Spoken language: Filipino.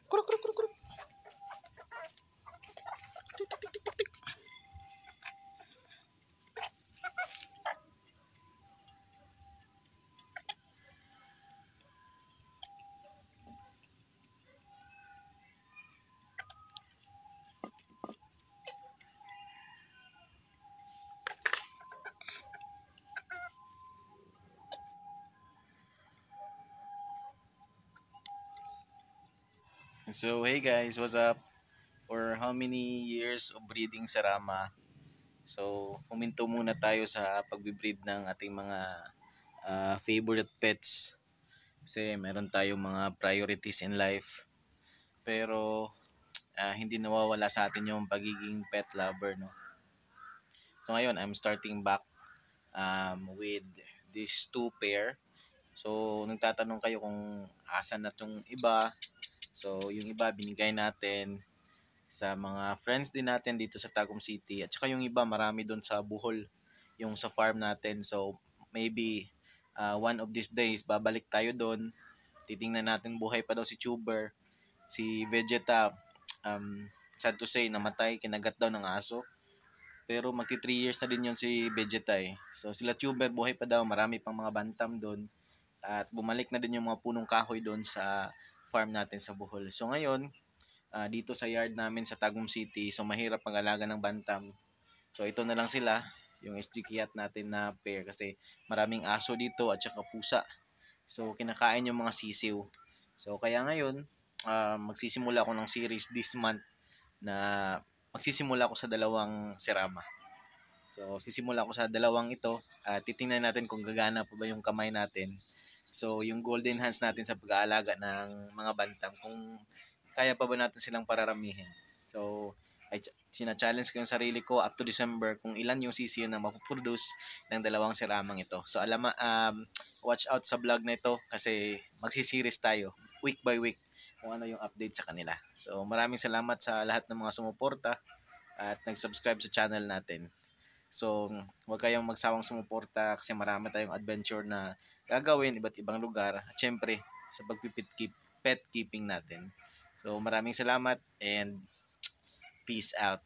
Kuruk, kuruk, kuruk, kuruk. Tik, tik, tik, tik, tik. So, hey guys, what's up? For how many years of breeding sa Rama? So, huminto muna tayo sa pagbe-breed ng ating mga favorite pets. Kasi meron tayong mga priorities in life. Pero hindi nawawala sa atin yung pagiging pet lover, no? So ngayon, I'm starting back with these two pair. So, nagtatanong kayo kung asan na tong iba. So, yung iba binigay natin sa mga friends din natin dito sa Tagum City. At saka yung iba marami doon sa Bohol, yung sa farm natin. So, maybe one of these days babalik tayo doon. Titingnan natin buhay pa daw si Tuber, si Vegeta. Sad to say, namatay, kinagat daw ng aso. Pero magti 3 years na din yon si Vegeta eh. So sila Tuber buhay pa daw, marami pang mga bantam doon. At bumalik na din yung mga punong kahoy doon sa farm natin sa Bohol. So ngayon, dito sa yard namin sa Tagum City, so mahirap mag-alaga ng bantam. So ito na lang sila, yung SG Kiat natin na pair kasi maraming aso dito at saka pusa. So kinakain yung mga sisiw. So kaya ngayon, magsisimula ako ng series this month na magsisimula ako sa dalawang serama. So, sisimula ko sa dalawang ito at titingnan natin kung gagana pa ba yung kamay natin. So, yung golden hands natin sa pag-aalaga ng mga bantam, kung kaya pa ba natin silang pararamihin. So, sina-challenge ko yung sarili ko up to December kung ilan yung sisiyo na mapuproduce ng dalawang siramang ito. So, watch out sa vlog na ito kasi magsisiris tayo week by week kung ano yung update sa kanila. So, maraming salamat sa lahat ng mga sumuporta at nag-subscribe sa channel natin. So, huwag kayong magsawang sumuporta kasi marami tayong adventure na gagawin iba't ibang lugar. At syempre, sa pet keeping natin. So, maraming salamat and peace out.